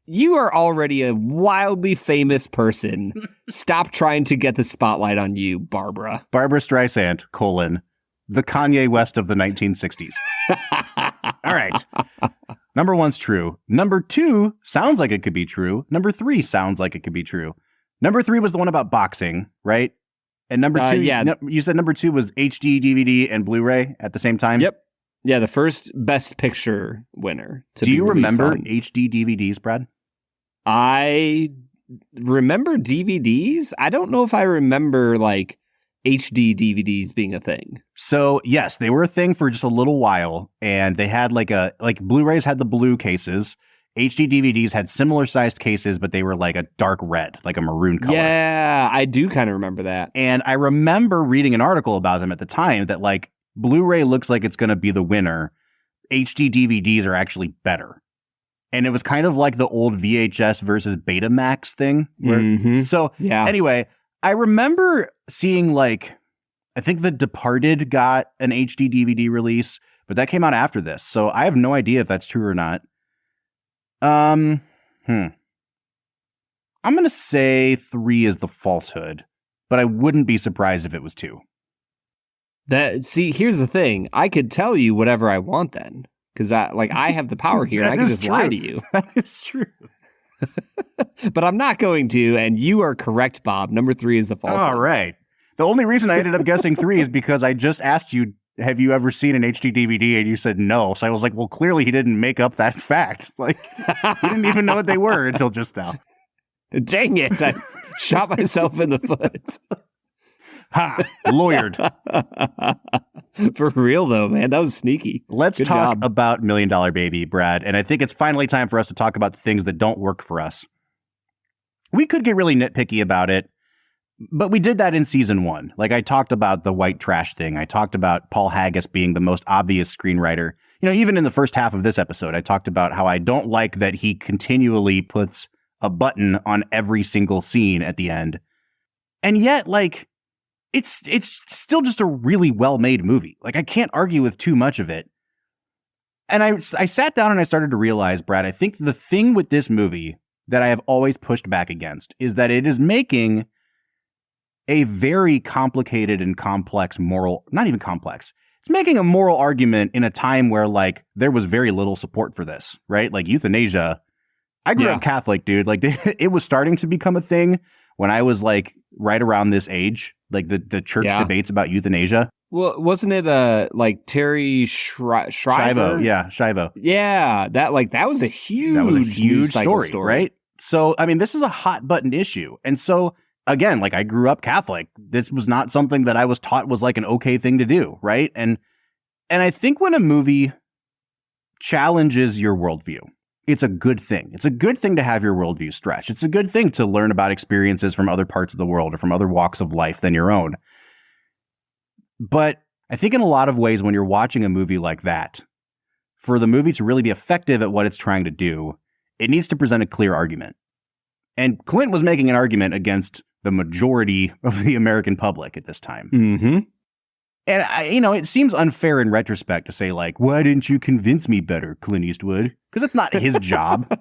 you are already a wildly famous person. Stop trying to get the spotlight on you, Barbara. Barbra Streisand, the Kanye West of the 1960s. All right. Number 1's true. Number 2 sounds like it could be true. Number 3 sounds like it could be true. Number 3 was the one about boxing, right? And number 2, you said number 2 was HD, DVD, and Blu-ray at the same time? Yep. Yeah, the first Best Picture winner. Do you remember HD DVDs, Brad? I remember DVDs. I don't know if I remember, like, HD DVDs being a thing. So, yes, they were a thing for just a little while, and they had, like Blu-rays had the blue cases. HD DVDs had similar sized cases, but they were like a dark red, like a maroon color. Yeah, I do kind of remember that. And I remember reading an article about them at the time that, like, Blu-ray looks like it's going to be the winner. HD DVDs are actually better. And it was kind of like the old VHS versus Betamax thing. So anyway, I remember seeing, like, I think The Departed got an HD DVD release, but that came out after this. So I have no idea if that's true or not. I'm going to say 3 is the falsehood, but I wouldn't be surprised if it was 2. Here's the thing. I could tell you whatever I want then, because I have the power here. And I can just lie to you. That is true. But I'm not going to, and you are correct, Bob. Number 3 is the falsehood. All right. The only reason I ended up guessing 3 is because I just asked you, have you ever seen an HD DVD? And you said no. So I was like, well, clearly he didn't make up that fact. Like, he didn't even know what they were until just now. Dang it. Shot myself in the foot. Ha! Lawyered. For real, though, man. That was sneaky. Let's Good talk job. about $1 Million Baby, Brad. And I think it's finally time for us to talk about the things that don't work for us. We could get really nitpicky about it, but we did that in season 1. Like, I talked about the white trash thing. I talked about Paul Haggis being the most obvious screenwriter. You know, even in the first half of this episode, I talked about how I don't like that he continually puts a button on every single scene at the end. And yet, like, it's still just a really well-made movie. Like, I can't argue with too much of it. And I sat down and I started to realize, Brad, I think the thing with this movie that I have always pushed back against is that it is making a very complicated and complex moral, not even complex. It's making a moral argument in a time where, like, there was very little support for this, right? Like, euthanasia. I grew up Catholic, dude. Like, it was starting to become a thing when I was, like, right around this age, like the church debates about euthanasia. Well, wasn't it like Terry Shriver? Schiavo. Yeah, that was a huge story, right? So, I mean, this is a hot button issue. And so, again, like, I grew up Catholic. This was not something that I was taught was like an okay thing to do, right? And I think when a movie challenges your worldview, it's a good thing. It's a good thing to have your worldview stretched. It's a good thing to learn about experiences from other parts of the world or from other walks of life than your own. But I think in a lot of ways, when you're watching a movie like that, for the movie to really be effective at what it's trying to do, it needs to present a clear argument. And Clint was making an argument against the majority of the American public at this time. Mm-hmm. And, it seems unfair in retrospect to say, like, why didn't you convince me better, Clint Eastwood? Because it's not his job.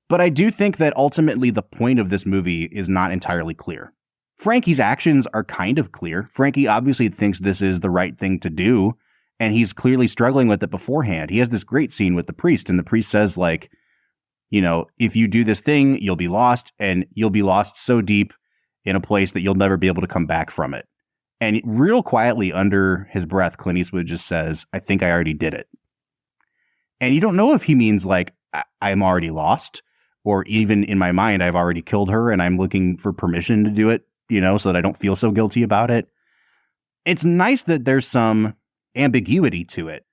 But I do think that ultimately the point of this movie is not entirely clear. Frankie's actions are kind of clear. Frankie obviously thinks this is the right thing to do, and he's clearly struggling with it beforehand. He has this great scene with the priest, and the priest says, like, if you do this thing, you'll be lost, and you'll be lost so deep in a place that you'll never be able to come back from it. And real quietly under his breath, Clint Eastwood just says, I think I already did it. And you don't know if he means, like, I'm already lost, or even in my mind, I've already killed her and I'm looking for permission to do it, so that I don't feel so guilty about it. It's nice that there's some ambiguity to it.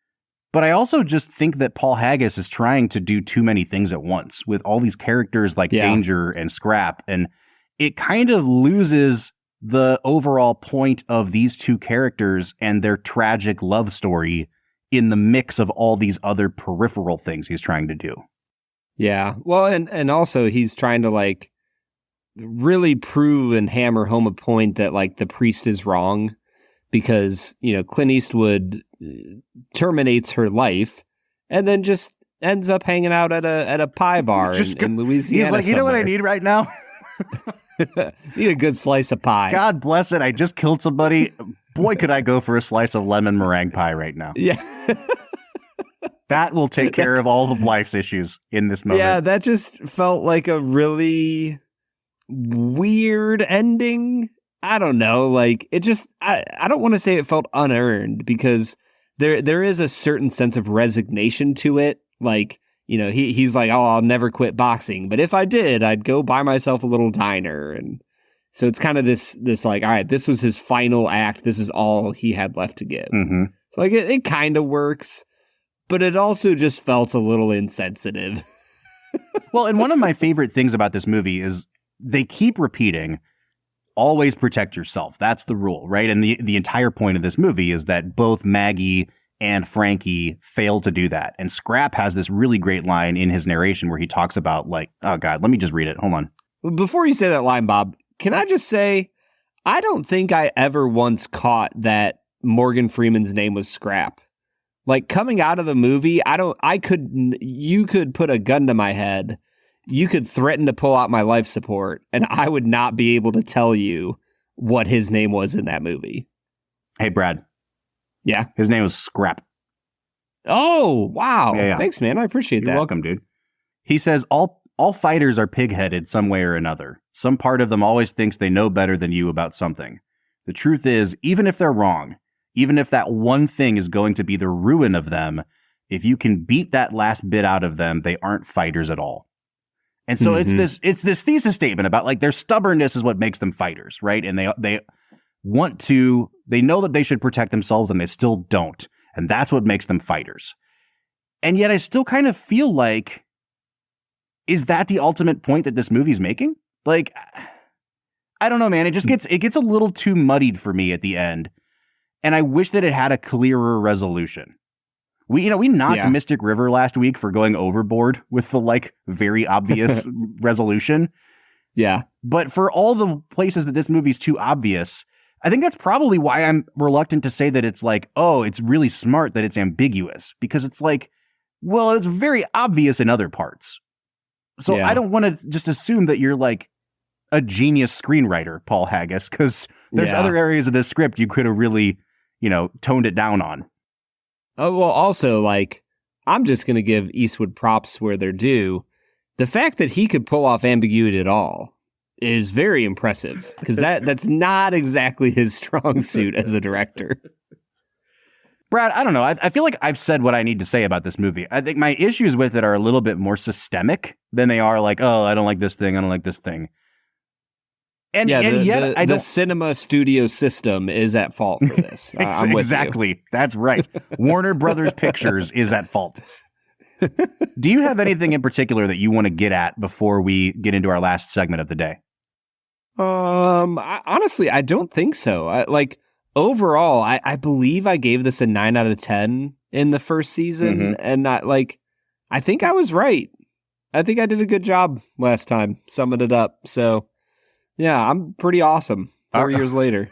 But I also just think that Paul Haggis is trying to do too many things at once with all these characters like Danger and Scrap. And it kind of loses the overall point of these two characters and their tragic love story in the mix of all these other peripheral things he's trying to do. Yeah. Well, and also he's trying to, like, really prove and hammer home a point that, like, the priest is wrong because, Clint Eastwood terminates her life and then just ends up hanging out at a pie bar in Louisiana. He's like, you know what I need right now? Need a good slice of pie. God bless it. I just killed somebody. Boy, could I go for a slice of lemon meringue pie right now. Yeah. That will take care of all of life's issues in this moment. Yeah, that just felt like a really weird ending. I don't know. Like, it just, I don't want to say it felt unearned because there is a certain sense of resignation to it. Like, he's like, oh, I'll never quit boxing. But if I did, I'd go buy myself a little diner. And so it's kind of this like, all right, this was his final act. This is all he had left to give. Mm-hmm. So like, it kind of works, but it also just felt a little insensitive. Well, and one of my favorite things about this movie is they keep repeating, always protect yourself. That's the rule, right? And the entire point of this movie is that both Maggie and Frankie fail to do that. And Scrap has this really great line in his narration where he talks about, like, oh God, let me just read it. Hold on. Before you say that line, Bob, can I just say, I don't think I ever once caught that Morgan Freeman's name was Scrap. Like, coming out of the movie, you could put a gun to my head. You could threaten to pull out my life support, and I would not be able to tell you what his name was in that movie. Hey, Brad. Yeah? His name was Scrap. Oh, wow. Yeah. Thanks, man. I appreciate that. You're welcome, dude. He says, all fighters are pig-headed some way or another. Some part of them always thinks they know better than you about something. The truth is, even if they're wrong, even if that one thing is going to be the ruin of them, if you can beat that last bit out of them, they aren't fighters at all. And so it's this thesis statement about like their stubbornness is what makes them fighters, right? And they know that they should protect themselves and they still don't. And that's what makes them fighters. And yet I still kind of feel like, is that the ultimate point that this movie's making? Like, I don't know, man. It gets a little too muddied for me at the end. And I wish that it had a clearer resolution. We knocked Mystic River last week for going overboard with the like very obvious resolution. Yeah. But for all the places that this movie's too obvious, I think that's probably why I'm reluctant to say that it's like, oh, it's really smart that it's ambiguous, because it's like, well, it's very obvious in other parts. So I don't want to just assume that you're like a genius screenwriter, Paul Haggis, because there's other areas of this script you could have really, toned it down on. Oh, well, also, like, I'm just going to give Eastwood props where they're due. The fact that he could pull off ambiguity at all is very impressive, because that's not exactly his strong suit as a director. Brad, I don't know. I feel like I've said what I need to say about this movie. I think my issues with it are a little bit more systemic than they are like, oh, I don't like this thing, I don't like this thing. And yet the cinema studio system is at fault for this. I'm exactly. With you. That's right. Warner Brothers Pictures is at fault. Do you have anything in particular that you want to get at before we get into our last segment of the day? Honestly, I don't think so. Overall, I believe I gave this a 9 out of 10 in the first season, and I think I was right. I think I did a good job last time summing it up. So. Yeah, I'm pretty awesome 4 years later.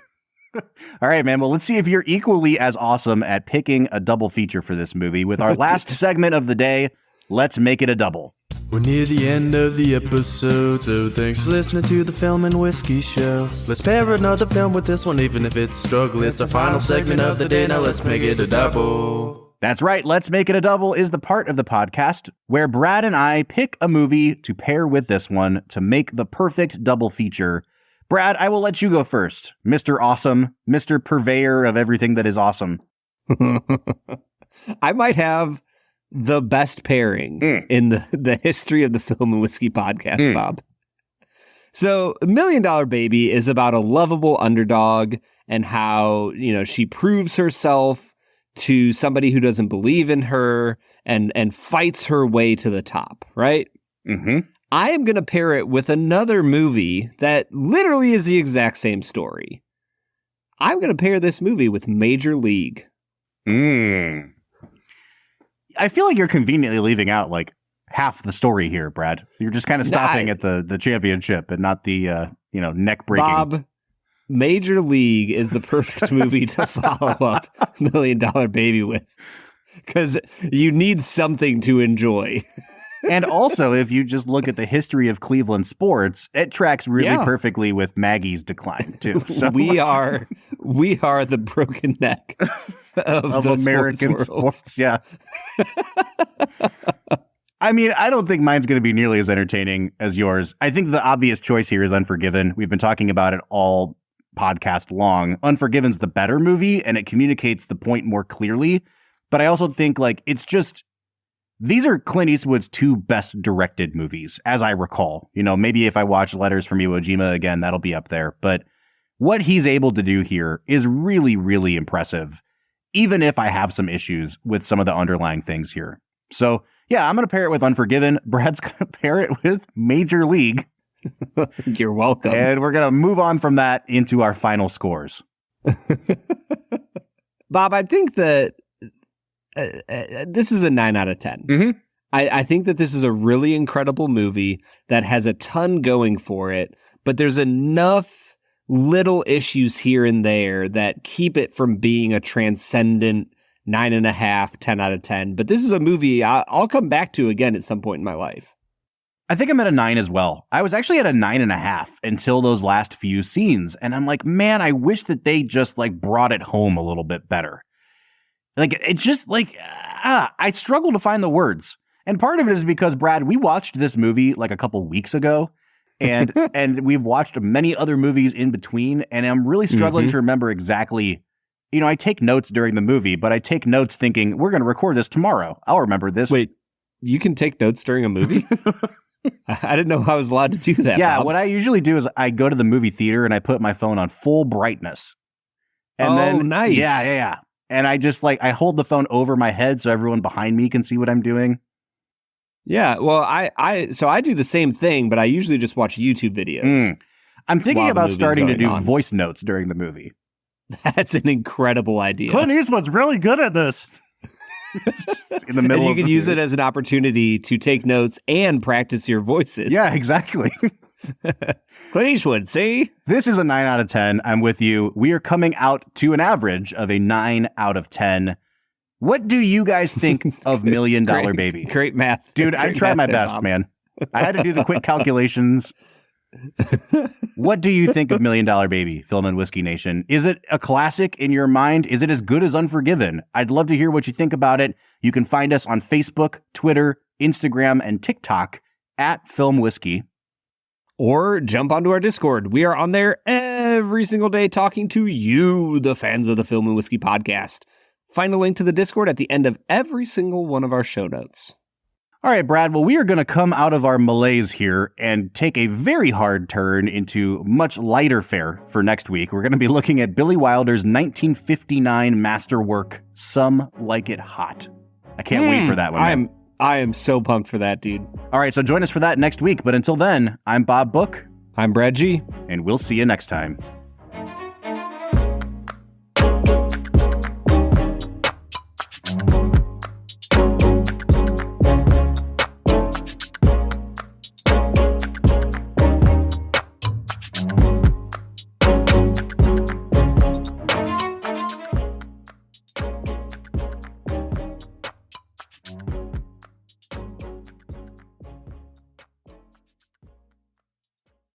All right, man. Well, let's see if you're equally as awesome at picking a double feature for this movie. With our last segment of the day, let's make it a double. We're near the end of the episode, so thanks for listening to the Film and Whiskey Show. Let's pair another film with this one, even if it's a struggle. It's our final segment of the day, now let's make it a double. That's right. Let's Make It a Double is the part of the podcast where Brad and I pick a movie to pair with this one to make the perfect double feature. Brad, I will let you go first. Mr. Awesome, Mr. Purveyor of everything that is awesome. I might have the best pairing in the history of the Film and Whiskey podcast, Bob. So, $1 Million Baby is about a lovable underdog and how, she proves herself to somebody who doesn't believe in her and fights her way to the top, right? Mm-hmm. I am going to pair it with another movie that literally is the exact same story. I'm going to pair this movie with Major League. I feel like you're conveniently leaving out like half the story here, Brad. You're just kind of stopping at the championship and not the neck breaking. Bob, Major League is the perfect movie to follow up $1 Million Baby with, because you need something to enjoy. And also, if you just look at the history of Cleveland sports, it tracks really perfectly with Maggie's decline too. So we are the broken neck of the American sports. Yeah. I mean, I don't think mine's going to be nearly as entertaining as yours. I think the obvious choice here is Unforgiven. We've been talking about it all podcast long. Unforgiven's the better movie, and it communicates the point more clearly. But I also think these are Clint Eastwood's two best directed movies, as I recall. Maybe if I watch Letters from Iwo Jima again, that'll be up there. But what he's able to do here is really, really impressive, even if I have some issues with some of the underlying things here. So, yeah, I'm going to pair it with Unforgiven. Brad's going to pair it with Major League. You're welcome. And we're going to move on from that into our final scores. Bob, I think that this is a 9 out of 10. Mm-hmm. I think that this is a really incredible movie that has a ton going for it, but there's enough little issues here and there that keep it from being a transcendent 9.5, 10 out of 10. But this is a movie I'll come back to again at some point in my life. I think I'm at a 9 as well. I was actually at a 9.5 until those last few scenes. And I'm like, man, I wish that they just brought it home a little bit better. It's just I struggle to find the words. And part of it is because, Brad, we watched this movie a couple weeks ago. And and we've watched many other movies in between. And I'm really struggling to remember exactly. I take notes during the movie, but I take notes thinking, we're going to record this tomorrow. I'll remember this. Wait, you can take notes during a movie? I didn't know I was allowed to do that. Yeah, Bob. what I usually do is I go to the movie theater and I put my phone on full brightness. And then, nice. Yeah. And I just I hold the phone over my head so everyone behind me can see what I'm doing. Yeah, well, I do the same thing, but I usually just watch YouTube videos. I'm thinking while the about movie's starting to going do on. voice notes during the movie. That's an incredible idea. Clint Eastwood's really good at this. In the middle and you of can the use theater. it as an opportunity to take notes and practice your voices. Yeah, exactly. Clint Eastwood, see? This is a 9 out of 10. I'm with you. We are coming out to an average of a 9 out of 10. What do you guys think of $1 Million Baby? Great math. Dude, I Great tried math my there, best, Bob. man. I had to do the quick calculations. What do you think of $1 Million Baby, Film and Whiskey Nation? Is it a classic in your mind? Is it as good as Unforgiven? I'd love to hear what you think about it. You can find us on Facebook, Twitter, Instagram, and TikTok at Film Whiskey. Or jump onto our Discord. We are on there every single day talking to you, the fans of the Film and Whiskey podcast. Find the link to the Discord at the end of every single one of our show notes. All right, Brad. Well, we are going to come out of our malaise here and take a very hard turn into much lighter fare for next week. We're going to be looking at Billy Wilder's 1959 masterwork, Some Like It Hot. I can't wait for that one, man. I am so pumped for that, dude. All right, so join us for that next week. But until then, I'm Bob Book. I'm Brad G. And we'll see you next time.